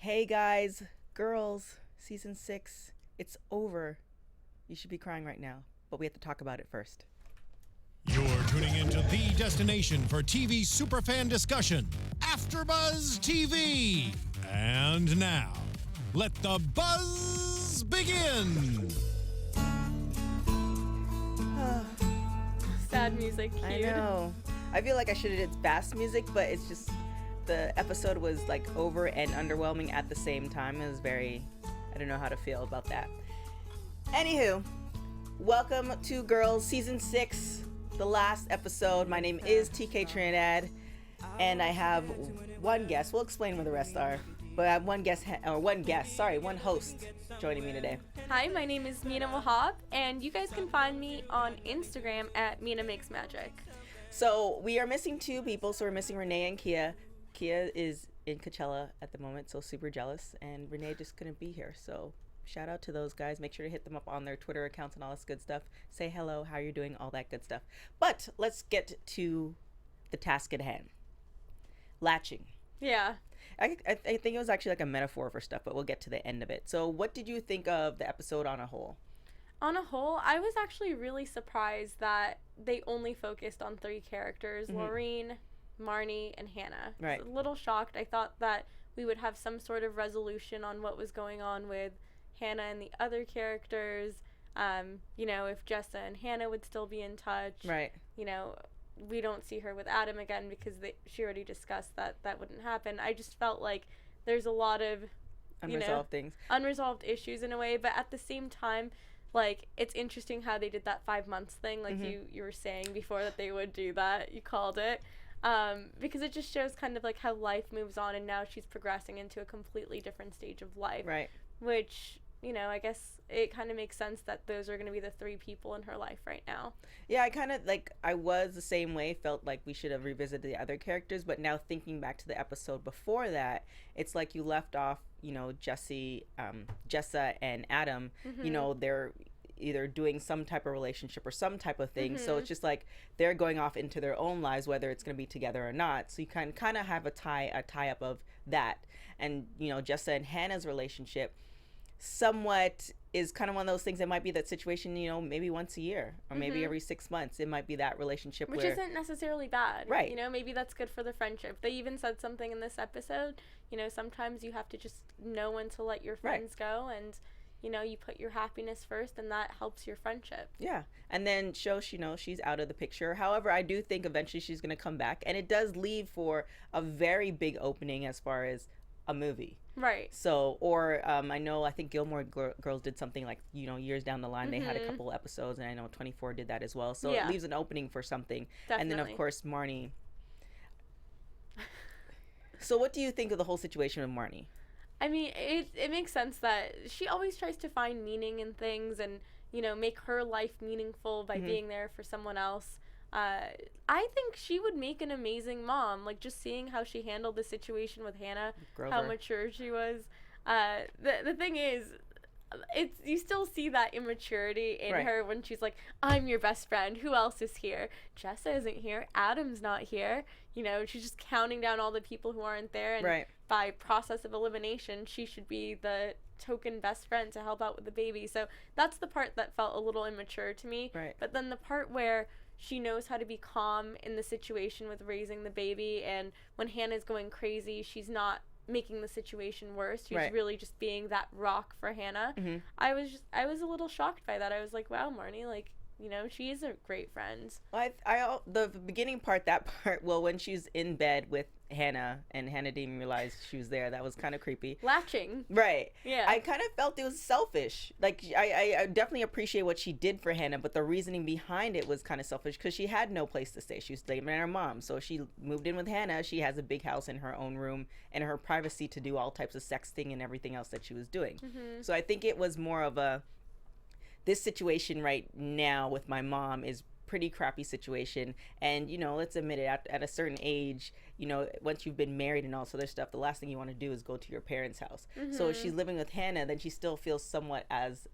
Hey guys, girls, season 6, it's over. You should be crying right now, but we have to talk about it first. You're tuning into the destination for TV superfan discussion, AfterBuzz TV. And now, let the buzz begin. Sad music cued. I know. I feel like I should have did fast music, but it's just the episode was like over and underwhelming at the same time. It was very, I don't know how to feel about that. Anywho, welcome to Girls Season 6, the last episode. My name is TK Trinidad, and I have one guest. We'll explain where the rest are. But I have one host joining me today. Hi, my name is Mina Wahab, and you guys can find me on Instagram at Mina Makes Magic. So we are missing two people. So we're missing Renee and Kia. Kia is in Coachella at the moment, so super jealous. And Renee just couldn't be here. So shout out to those guys. Make sure to hit them up on their Twitter accounts and all this good stuff. Say hello, how you're doing, all that good stuff. But let's get to the task at hand. Latching. Yeah. I think it was actually like a metaphor for stuff, but we'll get to the end of it. So what did you think of the episode on a whole? On a whole, I was actually really surprised that they only focused on 3 characters, Loren, Marnie, and Hannah. Right. I was a little shocked. I thought that we would have some sort of resolution on what was going on with Hannah and the other characters. If Jessa and Hannah would still be in touch. Right. We don't see her with Adam again because she already discussed that wouldn't happen. I just felt like there's a lot of unresolved issues in a way, but at the same time, like, it's interesting how they did that 5 months thing, like you were saying before that they would do that. You called it. Because it just shows kind of like how life moves on, and now she's progressing into a completely different stage of life. Right. Which, I guess it kind of makes sense that those are going to be the 3 people in her life right now. Yeah, I was the same way, felt like we should have revisited the other characters, but now thinking back to the episode before that, it's like you left off, Jessa and Adam, they're either doing some type of relationship or some type of thing. So it's just like they're going off into their own lives, whether it's going to be together or not. So you kind of have a tie up of that. And, Jessa and Hannah's relationship somewhat is kind of one of those things. It might be that situation, maybe once a year or maybe every 6 months. It might be that relationship which isn't necessarily bad, right? Maybe that's good for the friendship. They even said something in this episode, sometimes you have to just know when to let your friends go, and you put your happiness first, and that helps your friendship. Yeah. And then she's out of the picture. However, I do think eventually she's going to come back, and it does leave for a very big opening as far as a movie. Right. So, I think Gilmore Girls did something like, years down the line, they had a couple episodes, and I know 24 did that as well. So it leaves an opening for something. Definitely. And then, of course, Marnie. So what do you think of the whole situation with Marnie? I mean, it makes sense that she always tries to find meaning in things and, make her life meaningful by being there for someone else. I think she would make an amazing mom. Like, just seeing how she handled the situation with Hannah, how mature she was. The thing is, you still see that immaturity in her when she's like, I'm your best friend. Who else is here? Jessa isn't here. Adam's not here. She's just counting down all the people who aren't there. And by process of elimination, she should be the token best friend to help out with the baby. So that's the part that felt a little immature to me. Right. But then the part where she knows how to be calm in the situation with raising the baby, and when Hannah's going crazy, she's not making the situation worse. She's really just being that rock for Hannah. I was a little shocked by that. I was like, wow, Marnie, like, she is a great friend. The beginning part, when she's in bed with Hannah and Hannah didn't even realize she was there, that was kind of creepy. Latching. Right. Yeah. I kind of felt it was selfish. Like, I definitely appreciate what she did for Hannah, but the reasoning behind it was kind of selfish because she had no place to stay. She was living at her mom. So she moved in with Hannah. She has a big house in her own room and her privacy to do all types of sexting and everything else that she was doing. So I think it was more of this situation right now with my mom is pretty crappy situation, and let's admit it, at a certain age, once you've been married and all this other stuff, the last thing you want to do is go to your parents' house. So if she's living with Hannah, then she still feels somewhat as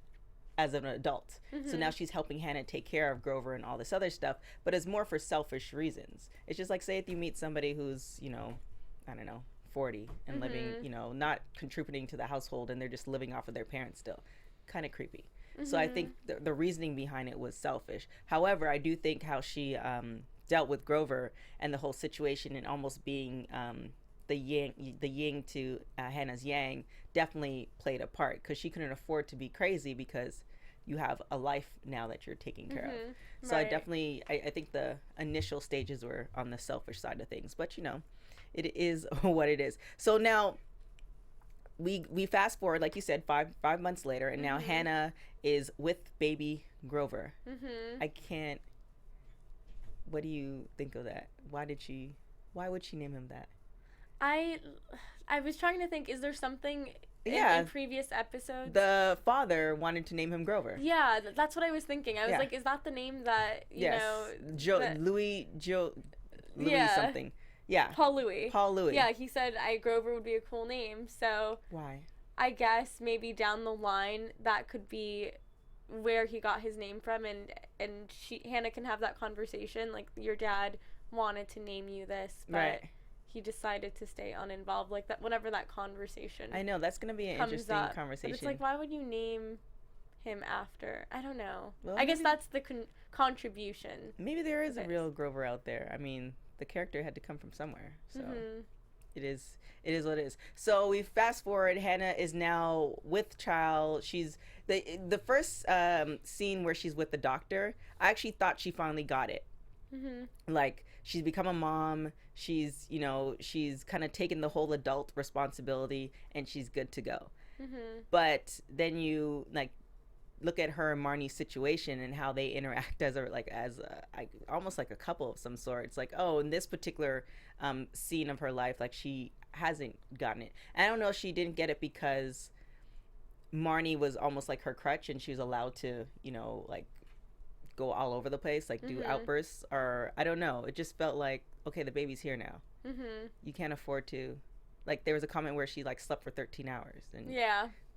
an adult. So now she's helping Hannah take care of Grover and all this other stuff, but it's more for selfish reasons. It's just like, say if you meet somebody who's I don't know, 40 and living, you know, not contributing to the household, and they're just living off of their parents still. Kind of creepy. So I think the reasoning behind it was selfish. However, I do think how she dealt with Grover and the whole situation, and almost being the yin to Hannah's yang, definitely played a part, because she couldn't afford to be crazy because you have a life now that you're taking care of. So Right. I think the initial stages were on the selfish side of things, but you know, it is what it is. So now we fast forward, like you said, five months later, and now Hannah is with baby Grover. I can't. What do you think of that? Why would she name him that? I was trying to think, is there something in previous episodes? The father wanted to name him Grover. Yeah, that's what I was thinking. I was like, is that the name that, you know... Louis Yeah. something. Yeah. Paul Louis. Yeah, he said Grover would be a cool name, so... Why? I guess maybe down the line that could be where he got his name from, and Hannah can have that conversation, like, your dad wanted to name you this, but he decided to stay uninvolved, like that, whenever that conversation I know, that's going to be an interesting conversation. But it's like, why would you name him after? I don't know. Well, I guess that's the contribution. Maybe there is a real Grover out there. I mean, the character had to come from somewhere, so it is what it is. So we fast forward. Hannah is now with child. She's the first scene where she's with the doctor. I actually thought she finally got it. Like, she's become a mom. She's, you know, she's kind of taken the whole adult responsibility, and she's good to go. But then you like look at her and Marnie's situation and how they interact as almost like a couple of some sort. It's like, oh, in this particular scene of her life, like, she hasn't gotten it. And I don't know if she didn't get it because Marnie was almost like her crutch, and she was allowed to, you know, like, go all over the place, like do outbursts, or I don't know. It just felt like, okay, the baby's here now. You can't afford to, like, there was a comment where she like slept for 13 hours, and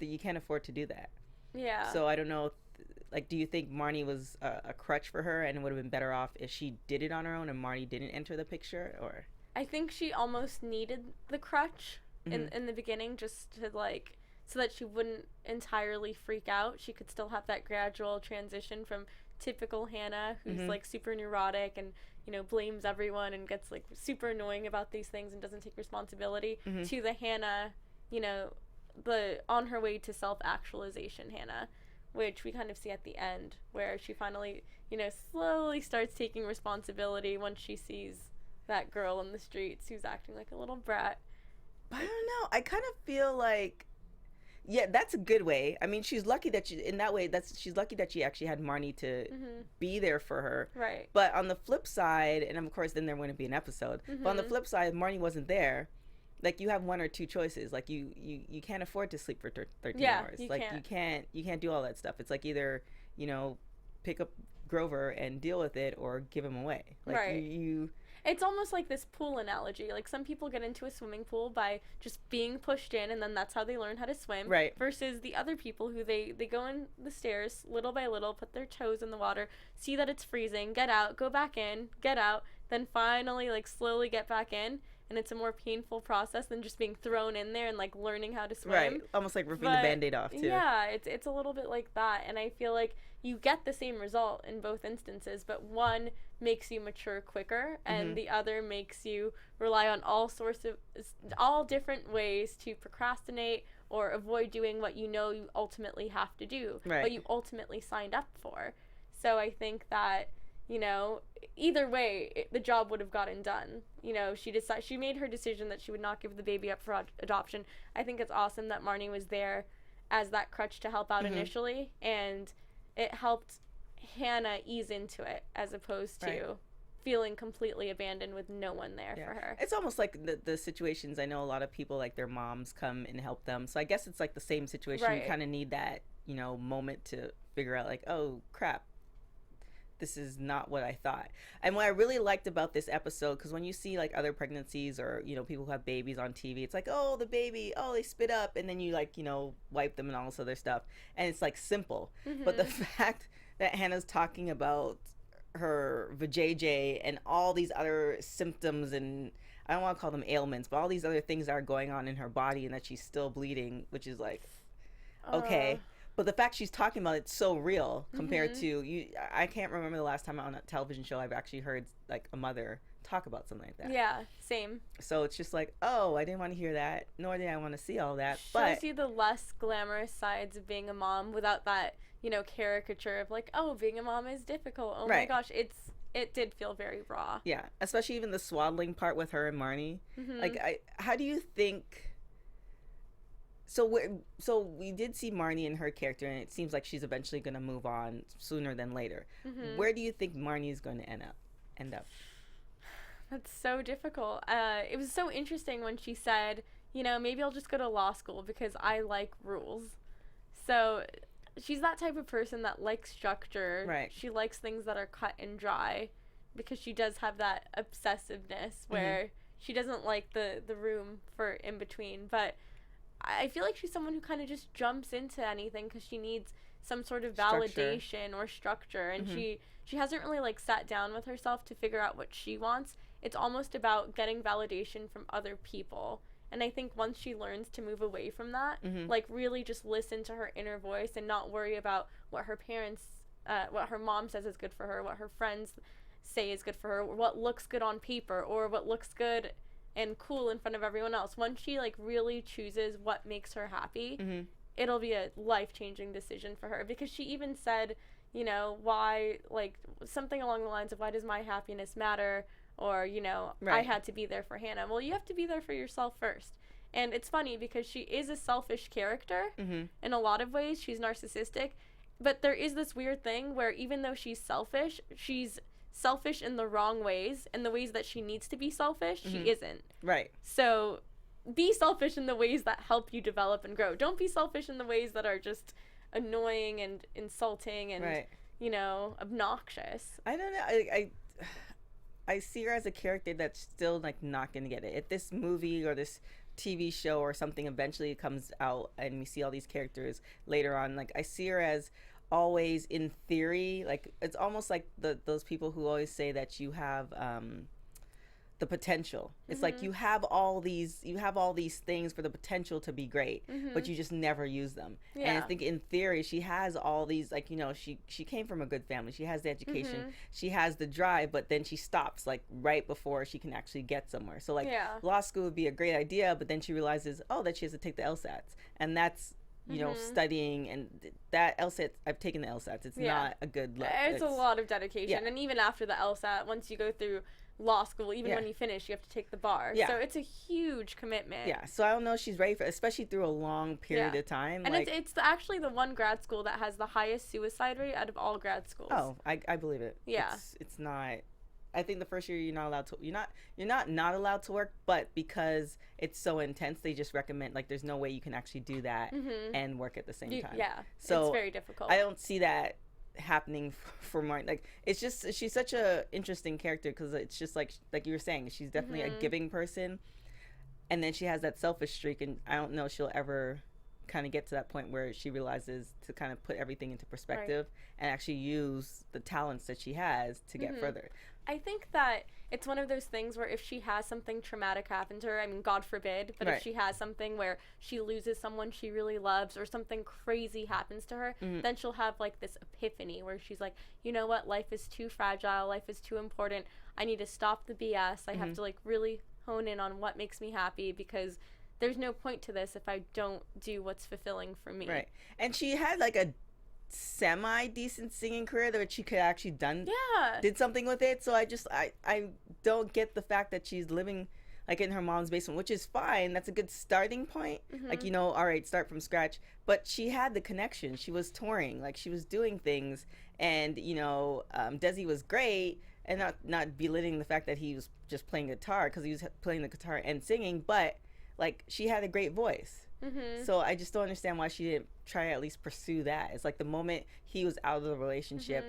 you can't afford to do that. So I don't know, like, do you think Marnie was a crutch for her, and it would have been better off if she did it on her own and Marnie didn't enter the picture? Or I think she almost needed the crutch in the beginning, just to, like, so that she wouldn't entirely freak out. She could still have that gradual transition from typical Hannah, who's like super neurotic and, you know, blames everyone and gets like super annoying about these things and doesn't take responsibility, to the Hannah, you know, the on her way to self-actualization Hannah, which we kind of see at the end, where she finally, you know, slowly starts taking responsibility once she sees that girl in the streets who's acting like a little brat. I don't know. I kind of feel like, yeah, that's a good way. I mean, she's lucky that she's lucky that she actually had Marnie to be there for her. Right. But on the flip side, and of course then there wouldn't be an episode, but on the flip side, if Marnie wasn't there, like, you have one or two choices. Like, you can't afford to sleep for 13 hours. You like, can't. you can't do all that stuff. It's like, either, you know, pick up Grover and deal with it, or give him away. Like, right. It's almost like this pool analogy. Like, some people get into a swimming pool by just being pushed in, and then that's how they learn how to swim. Right. Versus the other people who they go in the stairs little by little, put their toes in the water, see that it's freezing, get out, go back in, get out, then finally, like, slowly get back in. And it's a more painful process than just being thrown in there and, like, learning how to swim. Right. Almost like ripping the Band-Aid off, too. Yeah, it's a little bit like that. And I feel like you get the same result in both instances, but one makes you mature quicker, and the other makes you rely on all different ways to procrastinate or avoid doing what you know you ultimately have to do, what you ultimately signed up for. So I think that, you know, either way, the job would have gotten done. You know, she made her decision that she would not give the baby up for adoption. I think it's awesome that Marnie was there as that crutch to help out initially, and it helped Hannah ease into it, as opposed to feeling completely abandoned with no one there for her. It's almost like the situations, I know a lot of people, like, their moms come and help them. So I guess it's like the same situation. You kind of need that, you know, moment to figure out, like, oh, crap, this is not what I thought. And what I really liked about this episode, because when you see, like, other pregnancies, or, you know, people who have babies on TV, it's like, oh, the baby, oh, they spit up, and then you, like, you know, wipe them and all this other stuff, and it's, like, simple. But the fact that Hannah's talking about her vajayjay and all these other symptoms, and I don't want to call them ailments, but all these other things that are going on in her body, and that she's still bleeding, which is like, okay. But the fact she's talking about it's so real compared to you. I can't remember the last time on a television show I've actually heard like a mother talk about something like that. Yeah, same. So it's just like, oh, I didn't want to hear that, nor did I want to see all that. Shows you the less glamorous sides of being a mom without that, you know, caricature of like, oh, being a mom is difficult. Oh my gosh, it did feel very raw. Yeah, especially even the swaddling part with her and Marnie. Like, how do you think? So we did see Marnie and her character, and it seems like she's eventually going to move on sooner than later. Where do you think Marnie is going to end up? That's so difficult. It was so interesting when she said, you know, maybe I'll just go to law school because I like rules. So she's that type of person that likes structure. Right. She likes things that are cut and dry because she does have that obsessiveness where she doesn't like the room for in between. But I feel like she's someone who kind of just jumps into anything because she needs some sort of validation or structure. And she hasn't really like sat down with herself to figure out what she wants. It's almost about getting validation from other people. And I think once she learns to move away from that, like really just listen to her inner voice and not worry about what her parents, what her mom says is good for her, what her friends say is good for her, what looks good on paper, or what looks good and cool in front of everyone else. Once she like really chooses what makes her happy, it'll be a life-changing decision for her. Because she even said, you know, why, like something along the lines of, why does my happiness matter? Or, you know, I had to be there for Hannah. Well, you have to be there for yourself first. And it's funny because she is a selfish character. In a lot of ways, she's narcissistic. But there is this weird thing where even though she's selfish in the wrong ways. In the ways that she needs to be selfish, she isn't. Right. So be selfish in the ways that help you develop and grow. Don't be selfish in the ways that are just annoying and insulting and, you know, obnoxious. I don't know. I see her as a character that's still like not gonna get it. If this movie or this TV show or something eventually comes out and we see all these characters later on, like I see her as always, in theory, like it's almost like those people who always say that you have the potential. It's like you have all these things for the potential to be great, but you just never use them. And I think in theory she has all these, like, you know, she came from a good family, she has the education, she has the drive, but then she stops like right before she can actually get somewhere. So like law school would be a great idea, but then she realizes, oh, that she has to take the LSATs, and that's, you know, studying, and that LSAT, I've taken the LSATs, it's not a good look. It's a lot of dedication, and even after the LSAT, once you go through law school, even when you finish, you have to take the bar. So it's a huge commitment. So I don't know if she's ready for it, especially through a long period of time. And like, it's actually the one grad school that has the highest suicide rate out of all grad schools. Oh, I believe it. It's not. I think the first year you're not allowed to work, but because it's so intense, they just recommend, like, there's no way you can actually do that and work at the same time. So it's very difficult. I don't see that happening for Marnie. Like, it's just, she's such a interesting character because it's just like you were saying, she's definitely a giving person, and then she has that selfish streak, and I don't know if she'll ever kind of get to that point where she realizes to kind of put everything into perspective and actually use the talents that she has to get further. I think that it's one of those things where if she has something traumatic happen to her, I mean, God forbid, but if she has something where she loses someone she really loves or something crazy happens to her, then she'll have like this epiphany where she's like, you know what, life is too fragile, life is too important, I need to stop the BS, I have to like really hone in on what makes me happy, because there's no point to this if I don't do what's fulfilling for me. Right. And she had like a semi-decent singing career that she could actually did something with it. So I don't get the fact that she's living like in her mom's basement, which is fine. That's a good starting point. Like, you know, all right, start from scratch. But she had the connection. She was touring, like she was doing things, and you know, Desi was great, and not belittling the fact that he was just playing guitar, because he was playing the guitar and singing, but like she had a great voice. So I just don't understand why she didn't try to at least pursue that. It's like the moment he was out of the relationship,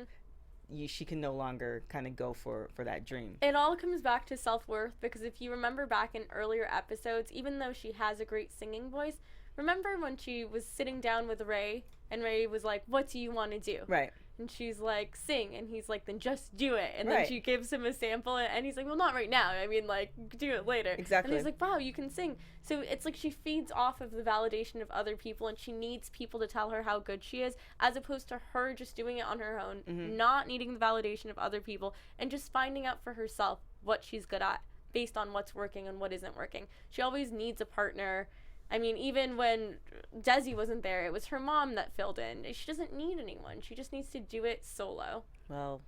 she can no longer kind of go for that dream. It all comes back to self-worth, because if you remember back in earlier episodes, even though she has a great singing voice, remember when she was sitting down with Ray and Ray was like, what do you want to do? Right. And she's like, sing. And he's like, then just do it. And Right. then she gives him a sample. And he's like, well, not right now. I mean, like, do it later. Exactly. And he's like, wow, you can sing. So it's like she feeds off of the validation of other people. And she needs people to tell her how good she is, as opposed to her just doing it on her own, not needing the validation of other people, and just finding out for herself what she's good at based on what's working and what isn't working. She always needs a partner. I mean, even when Desi wasn't there, it was her mom that filled in. She doesn't need anyone. She just needs to do it solo. Well,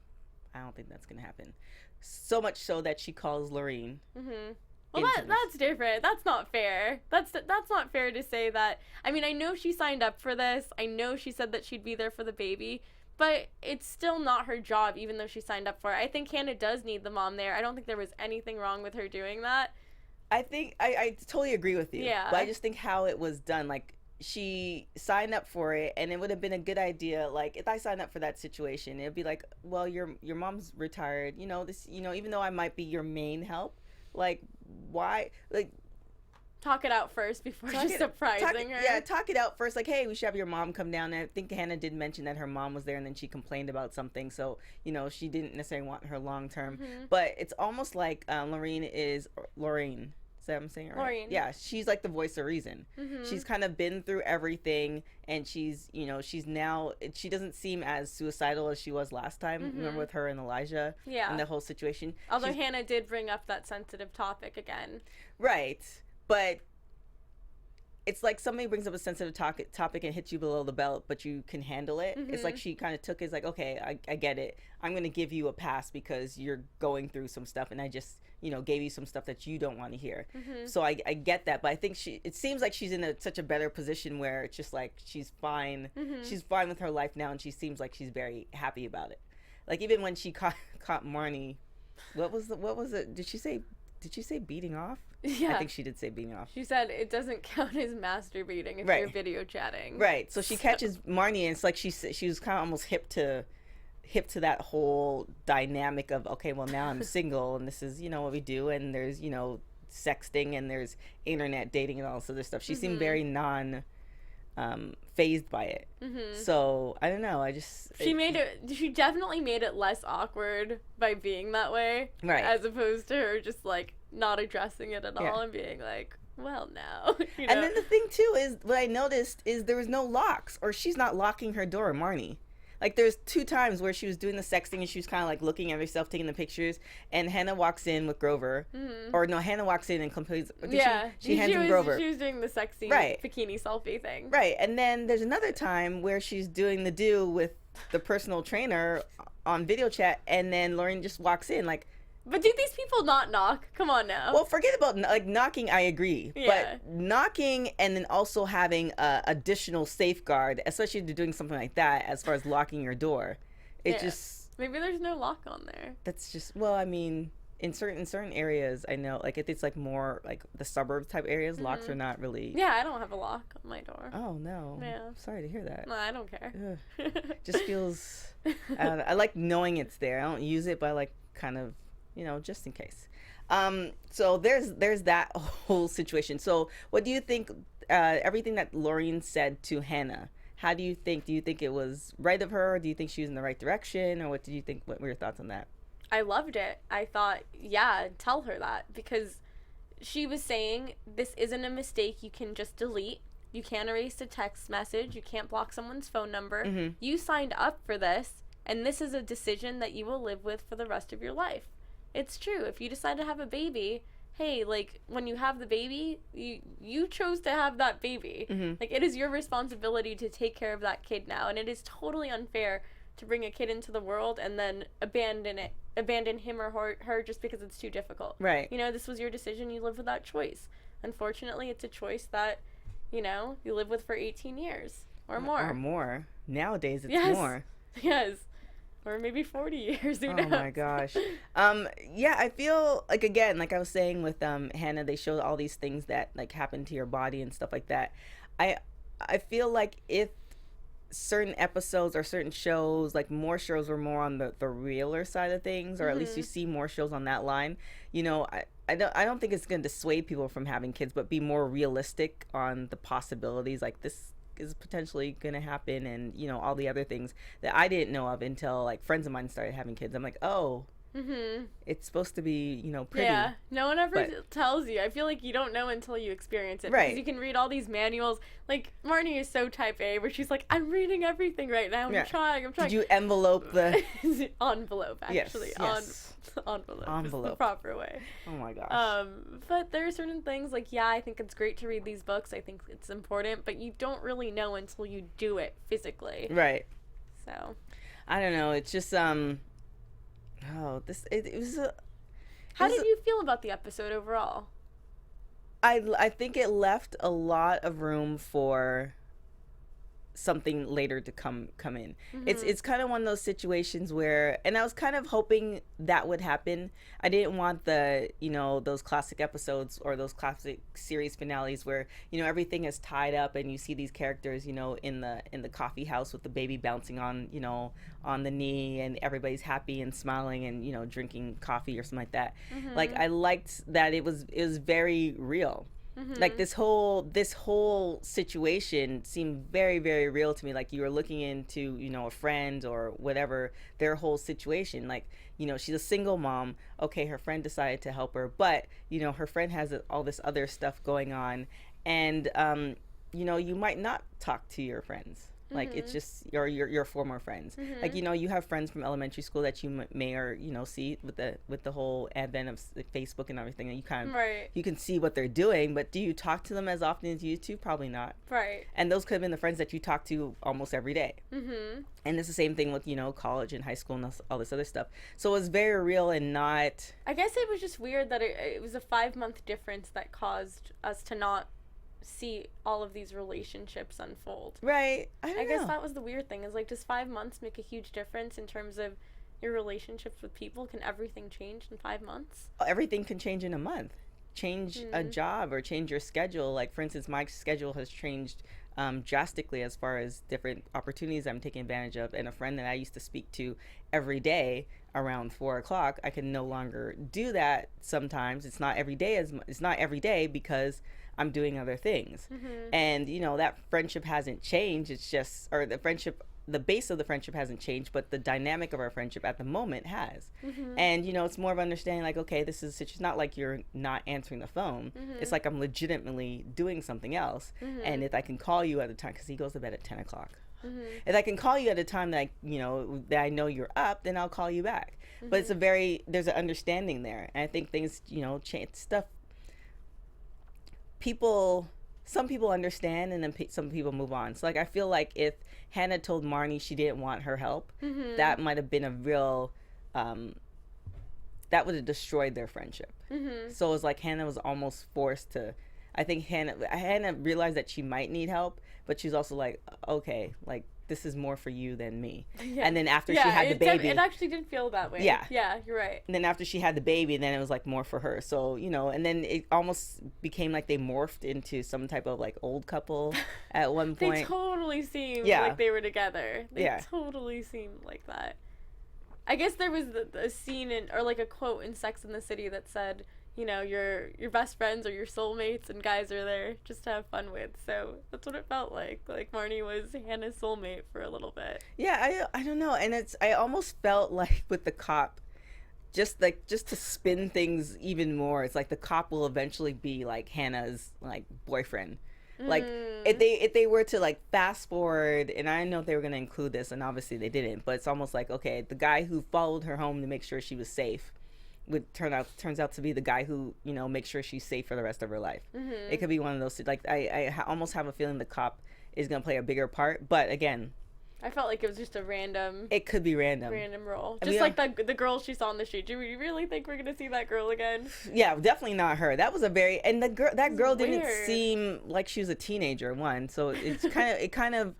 I don't think that's going to happen. So much so that she calls Loren. Well, that's different. That's not fair. That's not fair to say that. I mean, I know she signed up for this. I know she said that she'd be there for the baby. But it's still not her job, even though she signed up for it. I think Hannah does need the mom there. I don't think there was anything wrong with her doing that. I think I totally agree with you. Yeah. But I just think how it was done, like, she signed up for it, and it would have been a good idea. Like, if I signed up for that situation, it'd be like, well, your mom's retired. You know, this. You know, even though I might be your main help, like, why, like. Talk it out first before just surprising her. Yeah, talk it out first. Like, hey, we should have your mom come down. And I think Hannah did mention that her mom was there, and then she complained about something. So, you know, she didn't necessarily want her long term. But it's almost like Loren. Is that what I'm saying? Right? Loren. Yeah, she's like the voice of reason. She's kind of been through everything, and she's now, she doesn't seem as suicidal as she was last time. Remember with her and Elijah? Yeah. And the whole situation. Although Hannah did bring up that sensitive topic again. Right. But it's like somebody brings up a sensitive topic and hits you below the belt, but you can handle it. It's like she kind of took it as like, okay, I get it. I'm going to give you a pass because you're going through some stuff, and I just, gave you some stuff that you don't want to hear. So I get that, but I think it seems like she's in such a better position where it's just like she's fine. She's fine with her life now, and she seems like she's very happy about it. Like, even when she caught Marnie, what was it? Did she say beating off? Yeah. I think she did say beating off. She said it doesn't count as masturbating if you're video chatting. Right. So she catches Marnie, and it's like she was kind of almost hip to that whole dynamic of, okay, well, now I'm single, and this is, what we do, and there's, sexting, and there's internet dating and all this other stuff. She seemed very phased by it. So I don't know. She definitely made it less awkward by being that way, right? As opposed to her just like not addressing it at all and being like, well, now. And then the thing too is, what I noticed is there was no locks, or she's not locking her door, Marnie. Like, there's 2 times where she was doing the sexting, and she was kind of like looking at herself, taking the pictures, and Hannah walks in with Grover. Or no, Hannah walks in and completes. She hands him Grover. She was doing the sexy bikini selfie thing. Right. And then there's another time where she's doing the do with the personal trainer on video chat, and then Loren just walks in like. But do these people not knock? Come on now. Well, forget about knocking. I agree, but knocking and then also having additional safeguard, especially if you're doing something like that, as far as locking your door, just maybe there's no lock on there. That's just I mean, in certain areas, I know, like if it's like more like the suburb type areas, locks are not really. Yeah, I don't have a lock on my door. Oh no. Yeah. Sorry to hear that. No, I don't care. Just feels. I like knowing it's there. I don't use it, but I like kind of. Just in case. So there's that whole situation. So what do you think, everything that Loren said to Hannah, how do you think? Do you think it was right of her? Or do you think she was in the right direction? Or what did you think? What were your thoughts on that? I loved it. I thought, tell her that. Because she was saying, this isn't a mistake you can just delete. You can't erase a text message. You can't block someone's phone number. You signed up for this, and this is a decision that you will live with for the rest of your life. It's true. If you decide to have a baby, hey, like, when you have the baby, you chose to have that baby. Like, it is your responsibility to take care of that kid now, and it is totally unfair to bring a kid into the world and then abandon him or her just because it's too difficult. Right. This was your decision. You live with that choice. Unfortunately, it's a choice that, you live with for 18 years or more. Or more. Nowadays, it's more. Yes. Or maybe 40 years, who knows? Oh my gosh. I feel like, again, like I was saying with Hannah, they showed all these things that like happen to your body and stuff like that. I feel like if certain episodes or certain shows, like more shows were more on the realer side of things, or at least you see more shows on that line, I don't think it's going to dissuade people from having kids, but be more realistic on the possibilities. Like, this is potentially going to happen, and you know, all the other things that I didn't know of until like friends of mine started having kids. I'm like, oh, it's supposed to be, you know, pretty. Yeah, no one ever tells you. I feel like you don't know until you experience it. Right. Because you can read all these manuals. Like, Marnie is so type A, where she's like, I'm reading everything right now. I'm trying. Did you envelope the... Envelope, actually. Yes. Envelope is the proper way. Oh, my gosh. But there are certain things, like, yeah, I think it's great to read these books. I think it's important. But you don't really know until you do it physically. Right. So. I don't know. It's just, Oh, it was a... How did you feel about the episode overall? I think it left a lot of room for something later to come in. It's kind of one of those situations where, and I was kind of hoping that would happen. I didn't want the, you know, those classic episodes or those classic series finales where, you know, everything is tied up and you see these characters, you know, in the coffee house with the baby bouncing on, you know, on the knee, and everybody's happy and smiling and, you know, drinking coffee or something like that. Like, I liked that it was very real. Like this whole situation seemed very, very real to me. Like, you were looking into, you know, a friend or whatever, their whole situation. Like, you know, she's a single mom. Okay, her friend decided to help her, but, you know, her friend has all this other stuff going on, and you know, you might not talk to your friends. Like, it's just your former friends. Like, you know, you have friends from elementary school that you may or, you know, see with the whole advent of Facebook and everything, and you kind of you can see what they're doing, but do you talk to them as often as you used to? Probably not. Right. And those could have been the friends that you talk to almost every day. And it's the same thing with, you know, college and high school and all this other stuff. So it was very real and not... I guess it was just weird that it was a 5-month difference that caused us to not see all of these relationships unfold. Right. I guess that was the weird thing, is like, does 5 months make a huge difference in terms of your relationships with people? Can everything change in 5 months? Everything can change in a month. Change a job or change your schedule. Like, for instance, my schedule has changed drastically as far as different opportunities I'm taking advantage of, and a friend that I used to speak to every day around 4 o'clock, I can no longer do that. Sometimes it's not every day because I'm doing other things. And, you know, that friendship hasn't changed. It's just, or the base of the friendship hasn't changed, but the dynamic of our friendship at the moment has. And, you know, it's more of understanding, like, okay, this is, it's not like you're not answering the phone. It's like I'm legitimately doing something else. And if I can call you at a time, because he goes to bed at 10 o'clock. If I can call you at a time that I know you're up, then I'll call you back. But it's there's an understanding there. And I think things, you know, change stuff. Some people understand, and then some people move on. So, like, I feel like if Hannah told Marnie she didn't want her help, that might have been a real, that would have destroyed their friendship. So it was like Hannah was almost forced to, I think Hannah realized that she might need help, but she's also like, okay, like, this is more for you than me. And then after she had the baby, it actually did feel that way. Yeah, you're right. And then after she had the baby, then it was like more for her. So, you know, and then it almost became like they morphed into some type of like old couple at one point. They totally seemed like they were together. They totally seemed like that. I guess there was a scene or like a quote in Sex and the City that said, you know, your best friends are your soulmates, and guys are there just to have fun with. So that's what it felt like. Like, Marnie was Hannah's soulmate for a little bit. Yeah, I don't know. And I almost felt like with the cop, just to spin things even more, it's like the cop will eventually be like Hannah's like boyfriend. Like, if they were to like fast forward, and I know they were going to include this, and obviously they didn't, but it's almost like, okay, the guy who followed her home to make sure she was safe turns out to be the guy who, you know, makes sure she's safe for the rest of her life. It could be one of those, like, I almost have a feeling the cop is going to play a bigger part, but again, I felt like it was just a random... It could be random role. Just like the girl she saw on the street. Do we really think we're going to see that girl again? Yeah, definitely not her. That was a very... And that girl didn't seem like she was a teenager, so it's kind of...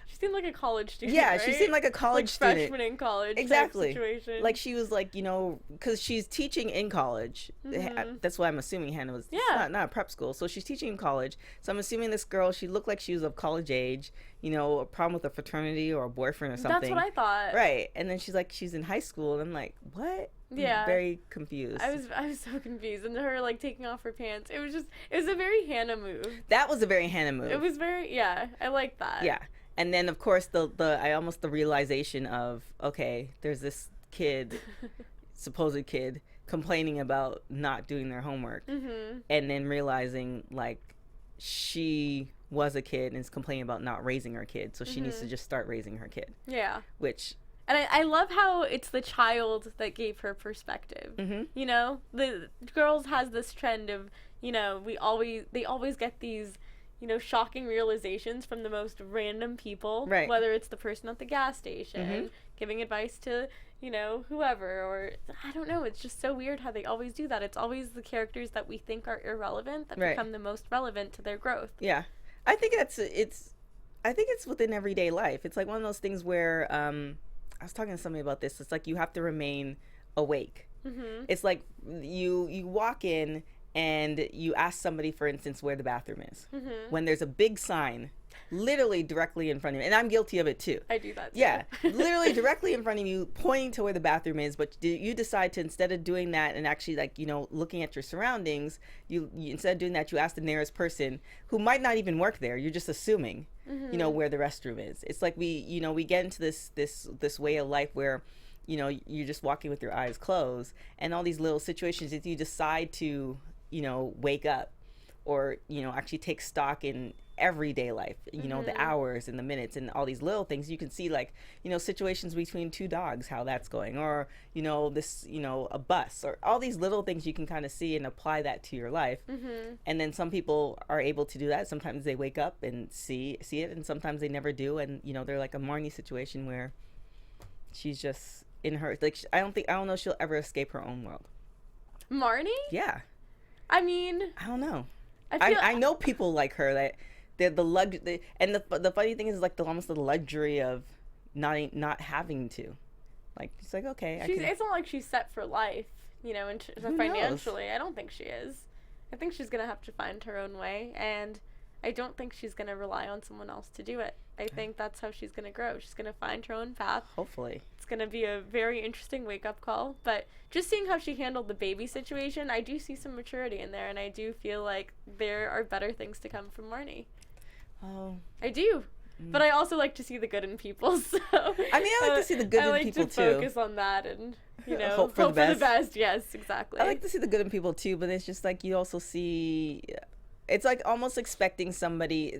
She seemed like a college student, Yeah, right? She seemed like a college student. Freshman in college. Exactly. Situation. Like, she was like, you know, because she's teaching in college. That's why I'm assuming Hannah was not a prep school. So she's teaching in college. So I'm assuming this girl, she looked like she was of college age, you know, a problem with a fraternity or a boyfriend or something. That's what I thought. Right. And then she's like, she's in high school. And I'm like, what? Yeah. very confused. I was so confused, and her like taking off her pants. It was a very Hannah move. That was a very Hannah move. It was very I like that. Yeah. And then of course the realization of, okay, there's this kid, supposed kid, complaining about not doing their homework, and then realizing like she was a kid and is complaining about not raising her kid, so she needs to just start raising her kid. Yeah. Which, and I love how it's the child that gave her perspective. You know, the girls has this trend of, you know, they always get these, you know, shocking realizations from the most random people. Right. Whether it's the person at the gas station giving advice to, you know, whoever, or I don't know. It's just so weird how they always do that. It's always the characters that we think are irrelevant that become the most relevant to their growth. Yeah. I think it's within everyday life. It's like one of those things where, I was talking to somebody about this. It's like you have to remain awake. It's like you walk in and you ask somebody, for instance, where the bathroom is, when there's a big sign literally directly in front of you. And I'm guilty of it too. I do that too. Yeah, literally directly in front of you, pointing to where the bathroom is. But you decide to, instead of doing that and actually, like, you know, looking at your surroundings, you instead of doing that, you ask the nearest person who might not even work there. You're just assuming, you know, where the restroom is. It's like we get into this way of life where, you know, you're just walking with your eyes closed, and all these little situations, if you decide to, you know, wake up or, you know, actually take stock in everyday life, you know, the hours and the minutes and all these little things, you can see, like, you know, situations between two dogs, how that's going, or, you know, this, you know, a bus, or all these little things you can kind of see and apply that to your life. And then some people are able to do that. Sometimes they wake up and see it, and sometimes they never do. And, you know, they're like a Marnie situation where she's just in her, like, I don't know she'll ever escape her own world. Marnie? Yeah. I mean, I don't know. I know people like her that they're and the funny thing is, like, almost the luxury of not having to, like, it's like, okay, it's not like she's set for life, you know, and financially. I don't think she is. I think she's gonna have to find her own way, and I don't think she's gonna rely on someone else to do it. I think that's how she's gonna grow. She's gonna find her own path. Hopefully. It's gonna be a very interesting wake-up call, but just seeing how she handled the baby situation, I do see some maturity in there, and I do feel like there are better things to come from Marnie. Oh. I do. But I also like to see the good in people, so I mean, I like to see the good in people too. I like to focus on that and, you know, hope for the best. Yes, exactly. I like to see the good in people too, but it's just like you also see, it's like almost expecting somebody,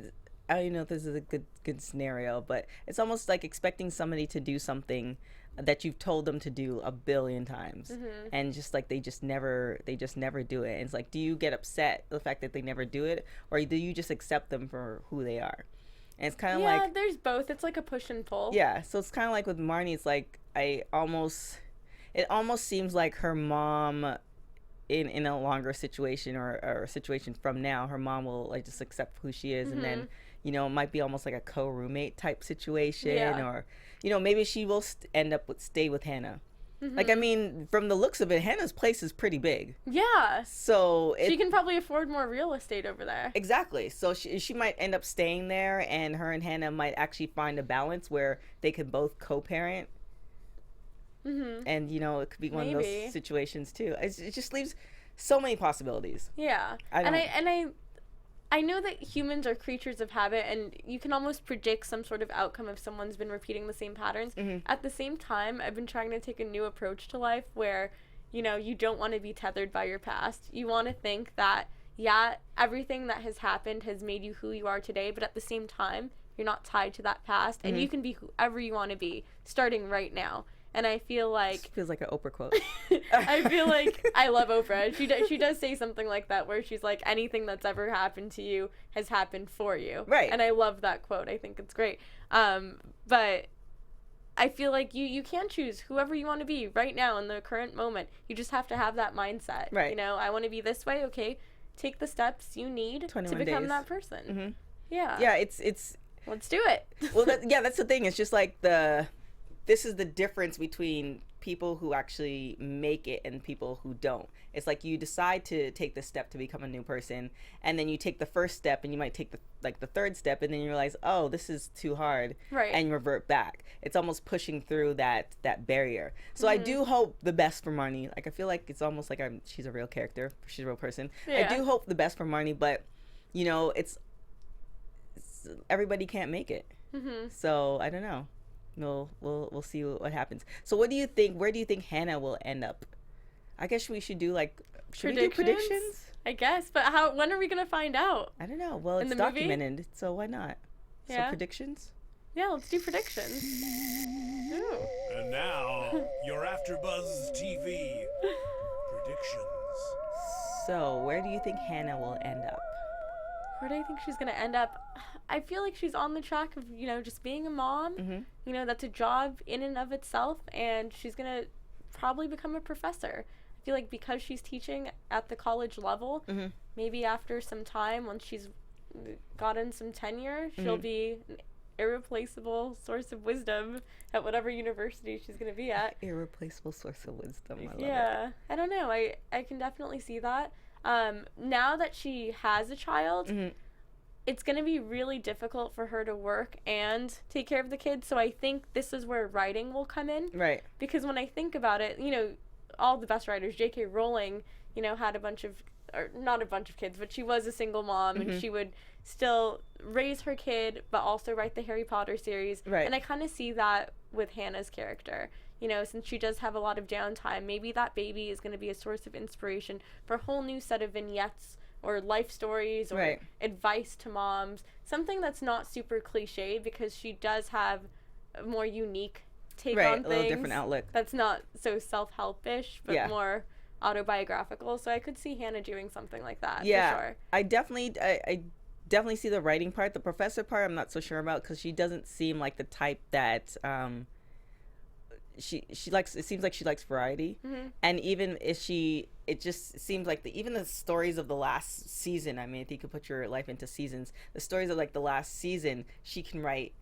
I don't even know if this is a good scenario, but it's almost like expecting somebody to do something that you've told them to do a billion times, and just like they just never do it. And it's like, do you get upset the fact that they never do it, or do you just accept them for who they are? And it's kind of like, there's both. It's like a push and pull. Yeah, so it's kind of like with Marnie. It's like it almost seems like her mom, in a longer situation or a situation from now, her mom will, like, just accept who she is, and then, you know, it might be almost like a co-roommate type situation, or, you know, maybe she will stay with Hannah. Like, I mean, from the looks of it, Hannah's place is pretty big. Yeah. So she can probably afford more real estate over there. Exactly. So she might end up staying there, and her and Hannah might actually find a balance where they could both co-parent. And, you know, it could be one of those situations too. It just leaves so many possibilities. Yeah. I know that humans are creatures of habit, and you can almost predict some sort of outcome if someone's been repeating the same patterns. At the same time, I've been trying to take a new approach to life where, you know, you don't want to be tethered by your past. You want to think that, yeah, everything that has happened has made you who you are today, but at the same time, you're not tied to that past, and you can be whoever you want to be, starting right now. And I feel like... This feels like an Oprah quote. I feel like... I love Oprah. She does say something like that, where she's like, anything that's ever happened to you has happened for you. Right. And I love that quote. I think it's great. But I feel like you can choose whoever you want to be right now in the current moment. You just have to have that mindset. Right. You know, I want to be this way. Okay, take the steps you need to become that person. Yeah. Yeah, it's... Let's do it. Well, that's the thing. It's just like this is the difference between people who actually make it and people who don't. It's like you decide to take the step to become a new person, and then you take the first step, and you might take the third step, and then you realize, oh, this is too hard, Right. and you revert back. It's almost pushing through that barrier. So I do hope the best for Marnie. Like, I feel like it's almost like she's a real character. She's a real person. Yeah. I do hope the best for Marnie, but you know, it's everybody can't make it. So I don't know. We'll see what happens. So what do you think? Where do you think Hannah will end up? I guess we should do should we do predictions? I guess, but when are we gonna find out? I don't know. Well, In it's the movie? documented, so why not? Yeah. So predictions? Yeah, let's do predictions. Ooh. And now, your AfterBuzz TV predictions. So where do you think Hannah will end up? Where do I think she's gonna end up? I feel like she's on the track of, just being a mom. That's a job in and of itself, and she's gonna probably become a professor. I feel like because she's teaching at the college level, maybe after some time, once she's gotten some tenure, she'll be an irreplaceable source of wisdom at whatever university she's gonna be at. Irreplaceable source of wisdom. I love it. Yeah, I don't know. I can definitely see that. Now that she has a child, it's going to be really difficult for her to work and take care of the kids. So I think this is where writing will come in. Right. Because when I think about it, all the best writers, J.K. Rowling, had not a bunch of kids, but she was a single mom, and she would still raise her kid, but also write the Harry Potter series. Right. And I kind of see that with Hannah's character. Since she does have a lot of downtime, maybe that baby is going to be a source of inspiration for a whole new set of vignettes or life stories or advice to moms. Something that's not super cliche, because she does have a more unique take on things. A little different outlook. That's not so self-helpish, but more autobiographical. So I could see Hannah doing something like that. Yeah, for sure. I definitely see the writing part. The professor part, I'm not so sure about, because she doesn't seem like the type that she likes. It seems like she likes variety, and even if it just seems like even the stories of the last season. I mean, if you could put your life into seasons, the stories of the last season, she can write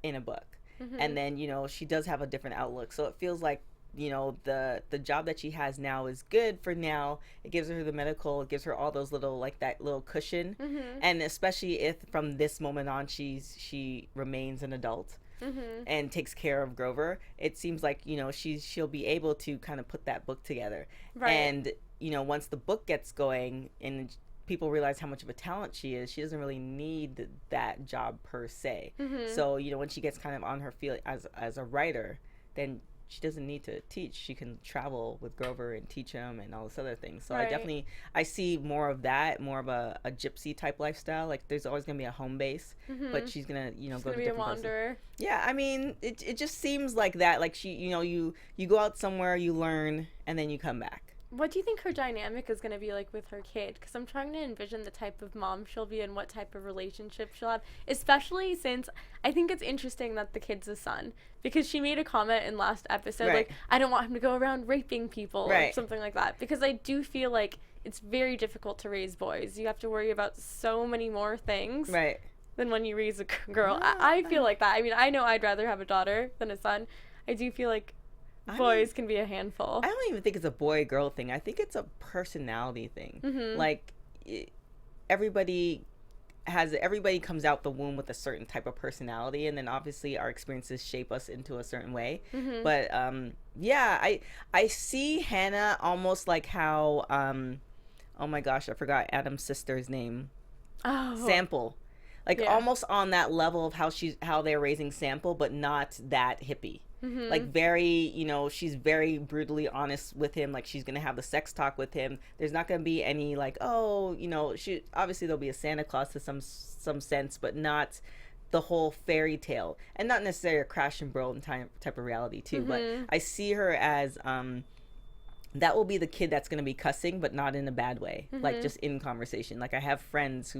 in a book, and then she does have a different outlook. So it feels like the job that she has now is good for now. It gives her the medical, it gives her all those little that little cushion, and especially if from this moment on she remains an adult. And takes care of Grover, it seems like she'll be able to kind of put that book together. Right. And once the book gets going and people realize how much of a talent she is, she doesn't really need that job per se. So when she gets kind of on her field as a writer, then she doesn't need to teach. She can travel with Grover and teach him and all this other things. So I see more of that, more of a gypsy type lifestyle. Like there's always gonna be a home base, but she's gonna go to be different a wanderer. places. Yeah, I mean it just seems like that. Like she you go out somewhere, you learn, and then you come back. What do you think her dynamic is going to be like with her kid? Because I'm trying to envision the type of mom she'll be and what type of relationship she'll have, especially since I think it's interesting that the kid's a son, because she made a comment in last episode, like, I don't want him to go around raping people or something like that, because I do feel like it's very difficult to raise boys. You have to worry about so many more things than when you raise a girl. I feel like that. I mean, I know I'd rather have a daughter than a son. I do feel like boys can be a handful. I don't even think it's a boy-girl thing. I think it's a personality thing. Like, everybody comes out the womb with a certain type of personality, and then obviously our experiences shape us into a certain way. But I see Hannah almost like how oh my gosh, I forgot Adam's sister's name. Sample. Like almost on that level of how they're raising Sample, but not that hippie. Like very, she's very brutally honest with him. Like she's gonna have the sex talk with him. There's not gonna be any like, she obviously there'll be a Santa Claus to some sense, but not the whole fairy tale, and not necessarily a crash and burn type of reality too. But I see her as that will be the kid that's going to be cussing, but not in a bad way, like just in conversation. Like I have friends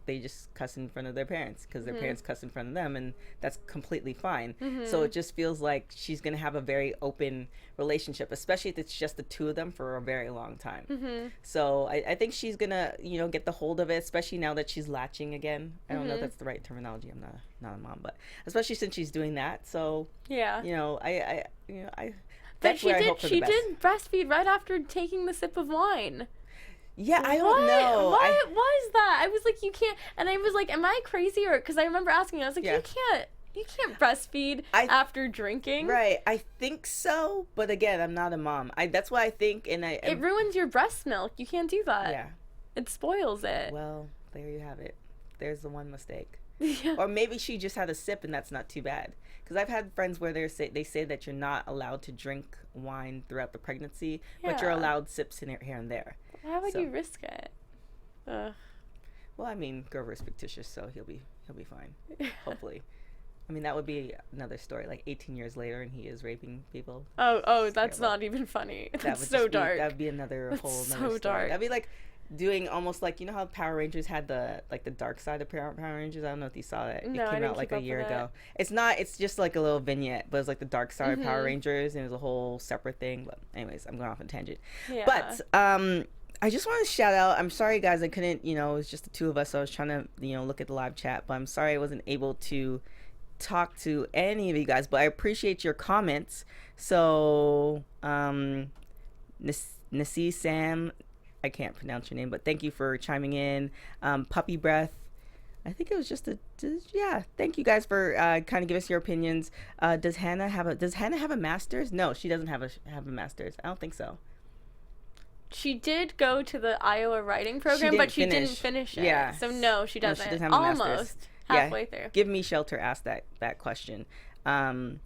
they just cuss in front of their parents because their parents cuss in front of them, and that's completely fine. So it just feels like she's going to have a very open relationship, especially if it's just the two of them for a very long time. So I think she's going to, get the hold of it, especially now that she's latching again. I don't know if that's the right terminology. I'm not a mom, but especially since she's doing that. So, yeah. That's but where I hope for the best. did breastfeed right after taking the sip of wine. Yeah, I don't know. What was that? I was like, you can't. And I was like, am I crazy? Or because I remember asking, I was like, you can't breastfeed after drinking. Right. I think so, but again, I'm not a mom. That's why I think, it ruins your breast milk. You can't do that. Yeah. It spoils it. Well, there you have it. There's the one mistake. Yeah. Or maybe she just had a sip and that's not too bad. Because I've had friends where they say that you're not allowed to drink wine throughout the pregnancy, but you're allowed sips in here and there. Why would you risk it? Ugh. Well, I mean, Grover's fictitious, so he'll be fine. Hopefully. I mean, that would be another story, like 18 years later, and he is raping people. Oh, that's not even funny. That's so dark. That'd be another whole nother story. Dark. That'd be like doing almost like, how Power Rangers had the dark side of Power Rangers. I don't know if you saw that. No, it came out like a year ago. It's just like a little vignette, but it's like the dark side of Power Rangers, and it was a whole separate thing. But anyways, I'm going off on a tangent. Yeah. But I just want to shout out, I'm sorry guys, I couldn't, it was just the two of us, so I was trying to, look at the live chat, but I'm sorry I wasn't able to talk to any of you guys, but I appreciate your comments. So Nasi Sam, I can't pronounce your name, but thank you for chiming in. Puppy Breath, I think it was just thank you guys for kind of giving us your opinions. Does Hannah have a master's? No, she doesn't have a master's. I don't think so. She did go to the Iowa writing program, but she didn't finish it. Yeah. So no, she doesn't. No, she doesn't have a master's. Almost halfway through. Give Me Shelter asked that question. Any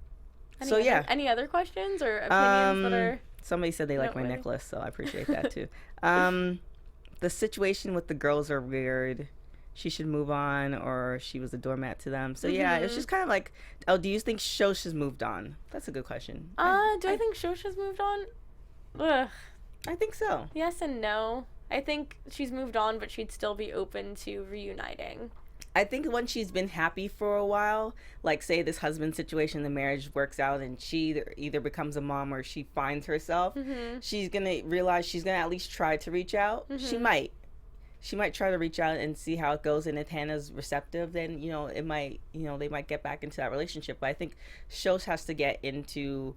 other questions or opinions that are? Somebody said they like my necklace, so I appreciate that too. The situation with the girls are weird. She should move on, or she was a doormat to them. So yeah, it's just kind of like, do you think Shosh has moved on? That's a good question. Do I think Shosh has moved on? Ugh. I think so. Yes and no. I think she's moved on, but she'd still be open to reuniting. I think when she's been happy for a while, like say this husband situation, the marriage works out and she either becomes a mom or she finds herself, she's going to realize she's going to at least try to reach out. She might try to reach out and see how it goes. And if Hannah's receptive, then, it might, they might get back into that relationship. But I think Shosh has to get into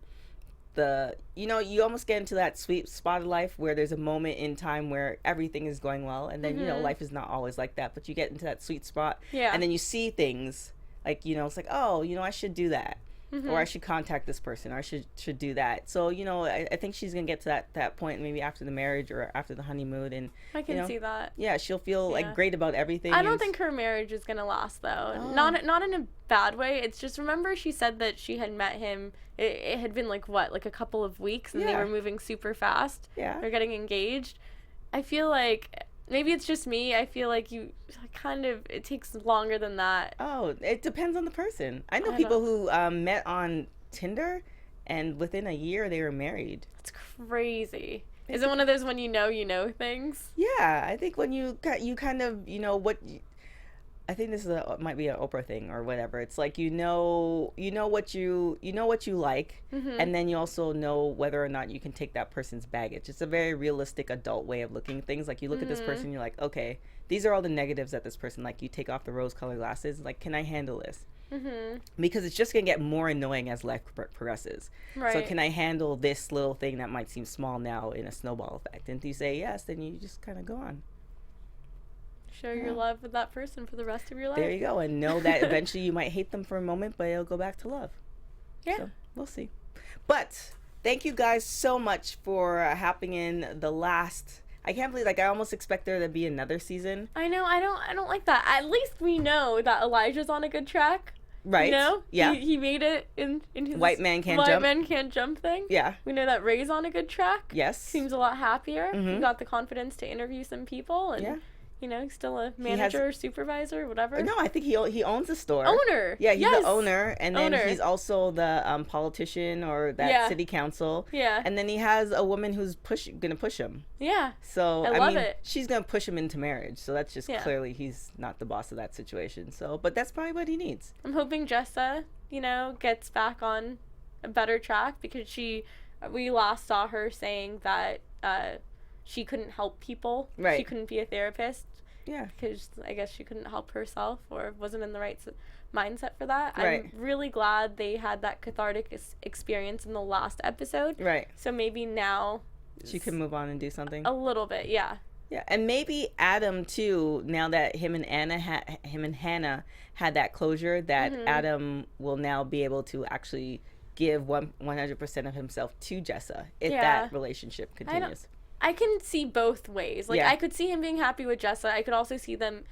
you almost get into that sweet spot of life where there's a moment in time where everything is going well, and then life is not always like that, but you get into that sweet spot, and then you see things like it's like, oh, I should do that, or I should contact this person, or I should do that. So I think she's gonna get to that point maybe after the marriage or after the honeymoon, and I can see that. Yeah, she'll feel like great about everything. I don't think her marriage is gonna last though. Not in a bad way. It's just, remember she said that she had met him. It had been like a couple of weeks, and they were moving super fast. Yeah, they're getting engaged. I feel like maybe it's just me. I feel like it takes longer than that. Oh, it depends on the person. I know people who met on Tinder, and within a year they were married. That's crazy. Is it one of those when you know things? Yeah, I think when you kind of what. I think this might be an Oprah thing or whatever. It's like what you like, and then you also know whether or not you can take that person's baggage. It's a very realistic adult way of looking at things. Like you look at this person, you're like, okay, these are all the negatives that this person, like you take off the rose-colored glasses. Like, can I handle this? Because it's just gonna get more annoying as life progresses. Right. So can I handle this little thing that might seem small now in a snowball effect? And if you say yes, then you just kind of go on. Share your love with that person for the rest of your life. There you go. And know that eventually you might hate them for a moment, but it'll go back to love. Yeah. So we'll see. But thank you guys so much for hopping in the last. I can't believe, I almost expect there to be another season. I know. I don't like that. At least we know that Elijah's on a good track. Right. Yeah. He made it in his White man can't jump thing. Yeah. We know that Ray's on a good track. Yes. Seems a lot happier. He got the confidence to interview some people, and You know, still a manager or supervisor, whatever. No, I think he owns the store. Owner. Yeah, he's yes. the owner, and then Owner. he's also the politician or that city council. Yeah. And then he has a woman who's gonna push him. Yeah. So I love mean, it. she's gonna push him into marriage. So that's just clearly he's not the boss of that situation. So, but that's probably what he needs. I'm hoping Jessa, you know, gets back on a better track, because we last saw her saying that she couldn't help people. Right. She couldn't be a therapist. Yeah. Because I guess she couldn't help herself or wasn't in the right mindset for that. Right. I'm really glad they had that cathartic experience in the last episode. Right. So maybe now She can move on and do something. a little bit, yeah. Yeah, and maybe Adam too. Now that him and Hannah had that closure, that Adam will now be able to actually give 100% of himself to Jessa if that relationship continues. I can see both ways. Like, I could see him being happy with Jessa. I could also see them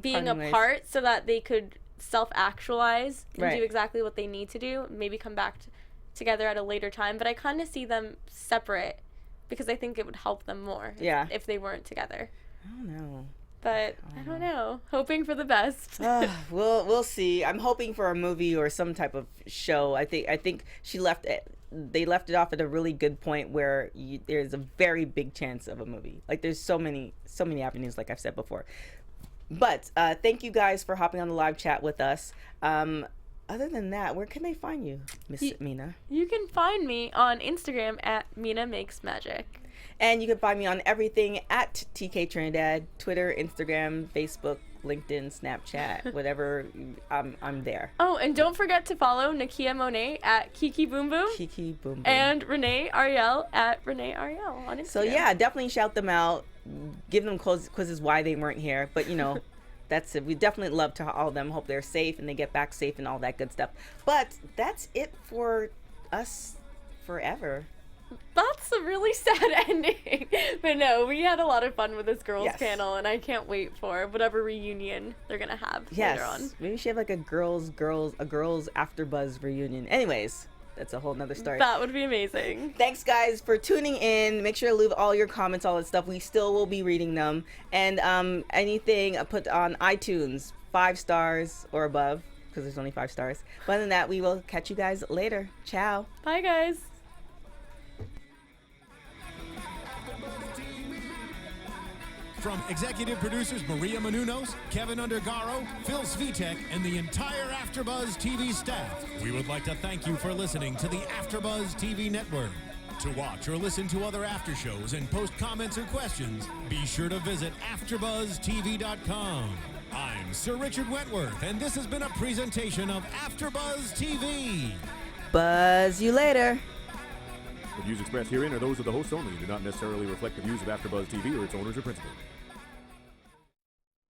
being Parting ways. apart so that they could self-actualize and Right. do exactly what they need to do. Maybe come back together at a later time. But I kind of see them separate because I think it would help them more if they weren't together. I don't know. But I don't know. Hoping for the best. We'll see. I'm hoping for a movie or some type of show. I think they left it off at a really good point where there's a very big chance of a movie. Like, there's so many avenues, like I've said before. But thank you guys for hopping on the live chat with us. Other than that, where can they find you, Miss Mina? You can find me on Instagram at Mina Makes Magic. And you can find me on everything at TK Trinidad, Twitter, Instagram, Facebook, LinkedIn, Snapchat, whatever. I'm there. Oh, and don't forget to follow Nakia Monet at Kiki Boom Boom. Kiki Boom Boom. And Renee Ariel at Renee Ariel on Instagram. So yeah, definitely shout them out. Give them quizzes why they weren't here. But you know, that's it. We definitely love to all of them. Hope they're safe and they get back safe and all that good stuff. But that's it for us forever. That's a really sad ending. But no, we had a lot of fun with this girls panel, and I can't wait for whatever reunion they're gonna have later on. Maybe we should have like a girls AfterBuzz reunion. Anyways, that's a whole nother story. That would be amazing. Thanks guys for tuning in. Make sure to leave all your comments, all that stuff. We still will be reading them. And anything put on iTunes, 5 stars or above, because there's only 5 stars. But other than that, we will catch you guys later. Ciao. Bye guys. From executive producers Maria Menounos, Kevin Undergaro, Phil Svitek, and the entire AfterBuzz TV staff, we would like to thank you for listening to the AfterBuzz TV network. To watch or listen to other after shows and post comments or questions, be sure to visit AfterBuzzTV.com. I'm Sir Richard Wentworth, and this has been a presentation of AfterBuzz TV. Buzz you later. The views expressed herein are those of the hosts only and do not necessarily reflect the views of AfterBuzz TV or its owners or principals.